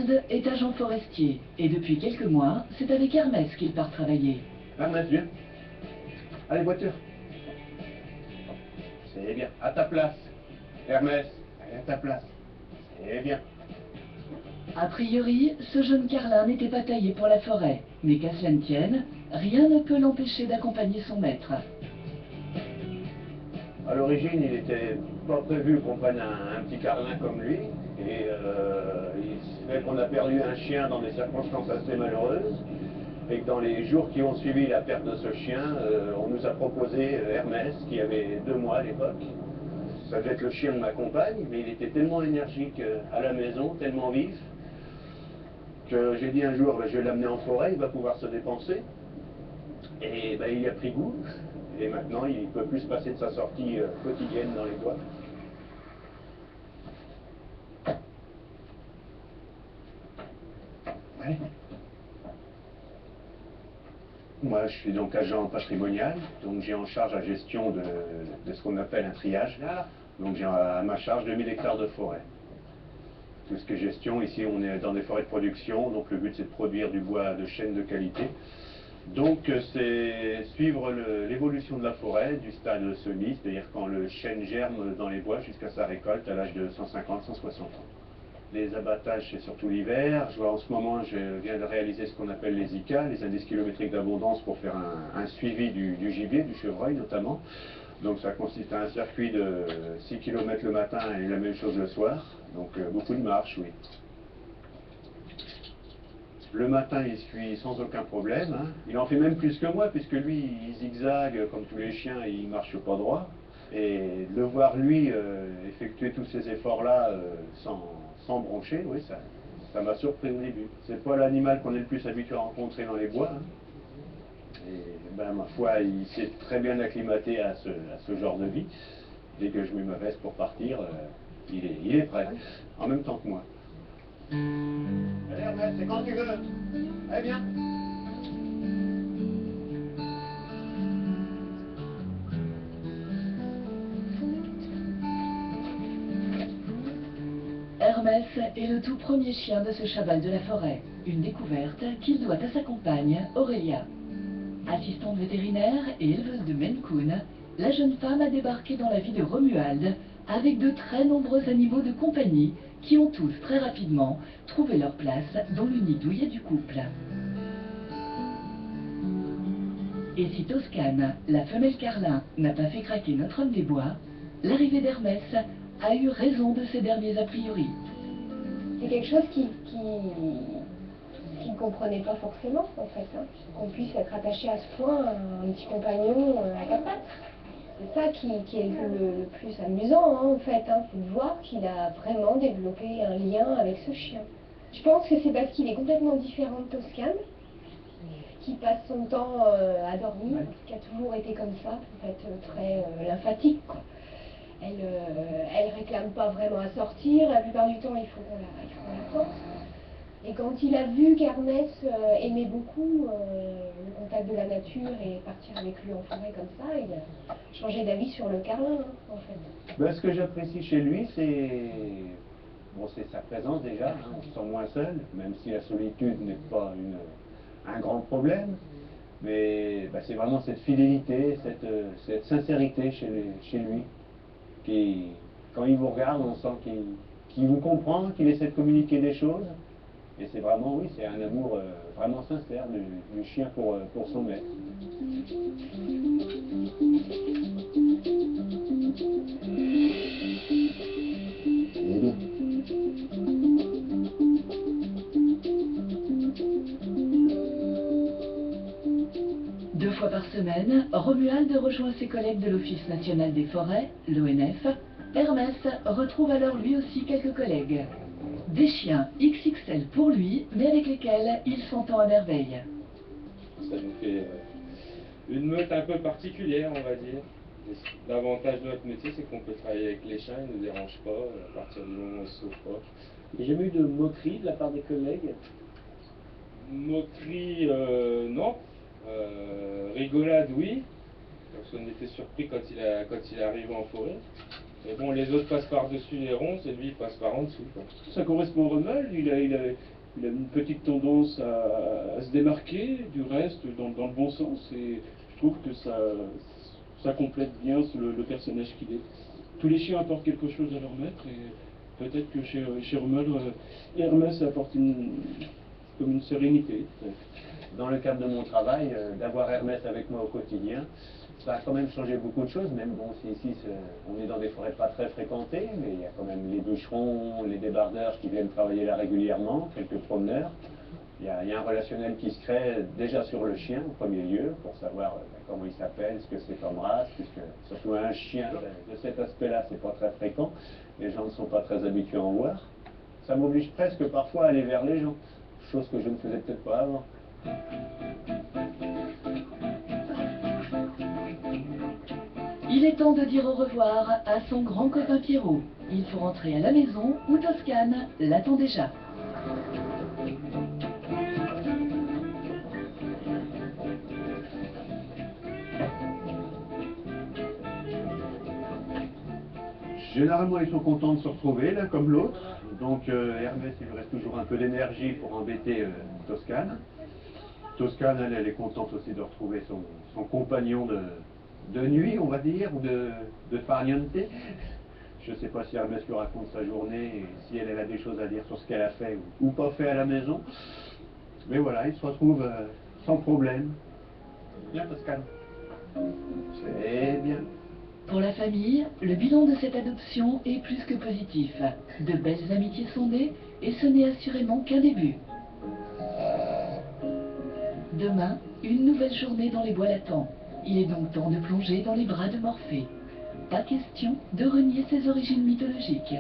Romuald est agent forestier et depuis quelques mois, c'est avec Hermès qu'il part travailler. Hermès, viens. Allez, voiture. C'est bien. À ta place. Hermès, allez à ta place. C'est bien. A priori, ce jeune Carlin n'était pas taillé pour la forêt, mais qu'à cela ne tienne, rien ne peut l'empêcher d'accompagner son maître. À l'origine, il n'était pas prévu qu'on prenne un petit Carlin comme lui. Et il se fait qu'on a perdu un chien dans des circonstances assez malheureuses. Et que dans les jours qui ont suivi la perte de ce chien, on nous a proposé Hermès, qui avait 2 mois à l'époque. Ça devait être le chien de ma compagne, mais il était tellement énergique à la maison, tellement vif, que j'ai dit un jour, je vais l'amener en forêt, il va pouvoir se dépenser. Et il y a pris goût, et maintenant il ne peut plus se passer de sa sortie quotidienne dans les bois. Ouais. Moi, je suis donc agent patrimonial, donc j'ai en charge la gestion de ce qu'on appelle un triage. Donc j'ai à ma charge 2000 hectares de forêt. Tout ce qui est gestion, ici on est dans des forêts de production, donc le but c'est de produire du bois de chêne de qualité. Donc c'est suivre l'évolution de la forêt du stade semis, c'est-à-dire quand le chêne germe dans les bois jusqu'à sa récolte à l'âge de 150-160 ans. Les abattages, c'est surtout l'hiver. En ce moment, je viens de réaliser ce qu'on appelle les ICA, les indices kilométriques d'abondance, pour faire un suivi du gibier, du chevreuil notamment. Donc ça consiste à un circuit de 6 km le matin et la même chose le soir. Donc beaucoup de marche, oui. Le matin, il suit sans aucun problème. Hein. Il en fait même plus que moi, puisque lui, il zigzague comme tous les chiens, il ne marche pas droit. Et de le voir, lui, effectuer tous ces efforts-là sans broncher, oui, ça m'a surpris au début. C'est pas l'animal qu'on est le plus habitué à rencontrer dans les bois. Hein. Et ma foi, il s'est très bien acclimaté à ce genre de vie. Dès que je mets ma veste pour partir, il est prêt, en même temps que moi. Allez Hermès, c'est quand tu veux. Allez, viens. Hermès est le tout premier chien de ce cheval de la forêt, une découverte qu'il doit à sa compagne, Aurélia. Assistante vétérinaire et éleveuse de Maine Coon, la jeune femme a débarqué dans la vie de Romuald avec de très nombreux animaux de compagnie qui ont tous très rapidement trouvé leur place dans le nid douillet du couple. Et si Toscane, la femelle Carlin, n'a pas fait craquer notre homme des bois, l'arrivée d'Hermès a eu raison de ces derniers a priori. C'est quelque chose qu'il ne comprenait pas forcément, en fait, hein, qu'on puisse être attaché à ce point à un petit compagnon à quatre pattes. C'est ça qui est le plus amusant, hein, en fait, hein, c'est de voir qu'il a vraiment développé un lien avec ce chien. Je pense que c'est parce qu'il est complètement différent de Toscane, qui passe son temps à dormir, qui a toujours été comme ça, en fait, très lymphatique, quoi. Elle réclame pas vraiment à sortir, la plupart du temps il faut qu'on la porte. Et quand il a vu qu'Hermès aimait beaucoup le contact de la nature et partir avec lui en forêt comme ça, il a changé d'avis sur le Carlin, hein, en fait. Ce que j'apprécie chez lui, c'est sa présence déjà, hein, on se sent moins seul, même si la solitude n'est pas un grand problème. Mais c'est vraiment cette fidélité, cette sincérité chez lui. Quand il vous regarde, on sent qu'il vous comprend, qu'il essaie de communiquer des choses. Et c'est vraiment, oui, c'est un amour vraiment sincère du chien pour son maître. Et bien. 2 fois par semaine, Romuald rejoint ses collègues de l'Office national des forêts, l'ONF. Hermès retrouve alors lui aussi quelques collègues. Des chiens XXL pour lui, mais avec lesquels il s'entend à merveille. Ça nous fait une meute un peu particulière, on va dire. L'avantage de notre métier, c'est qu'on peut travailler avec les chiens, ils ne nous dérangent pas, à partir du moment où ils se sauvent pas. Il n'y a jamais eu de moquerie de la part des collègues? Moquerie, non. Rigolade, oui. Parce qu'on était surpris quand il est arrivé en forêt. Mais bon, les autres passent par-dessus les ronces et lui il passe par en dessous, quoi. Ça correspond au Romuald, Il a une petite tendance à se démarquer du reste dans le bon sens, et je trouve que ça complète bien le personnage qu'il est. Tous les chiens apportent quelque chose à leur maître, et peut-être que chez Rommel, Hermès apporte comme une sérénité. Dans le cadre de mon travail, d'avoir Hermès avec moi au quotidien, ça a quand même changé beaucoup de choses, même bon, ici on est dans des forêts pas très fréquentées, mais il y a quand même les bûcherons, les débardeurs qui viennent travailler là régulièrement, quelques promeneurs. Il y a un relationnel qui se crée déjà sur le chien en premier lieu, pour savoir comment il s'appelle, ce que c'est comme race, puisque surtout un chien de cet aspect-là, c'est pas très fréquent, les gens ne sont pas très habitués à en voir. Ça m'oblige presque parfois à aller vers les gens, chose que je ne faisais peut-être pas avant. Il est temps de dire au revoir à son grand copain Pierrot. Il faut rentrer à la maison où Toscane l'attend déjà. Généralement, ils sont contents de se retrouver l'un comme l'autre. Donc Hermès, il lui reste toujours un peu d'énergie pour embêter Toscane. Toscane, elle est contente aussi de retrouver son compagnon de nuit, on va dire, ou de farniente. Je ne sais pas si Hermès lui raconte sa journée, et si elle a des choses à dire sur ce qu'elle a fait ou pas fait à la maison. Mais voilà, ils se retrouvent sans problème. Bien, Toscane. C'est bien. Pour la famille, le bilan de cette adoption est plus que positif. De belles amitiés sondées, et ce n'est assurément qu'un début. Demain, une nouvelle journée dans les bois l'attend. Il est donc temps de plonger dans les bras de Morphée. Pas question de renier ses origines mythologiques.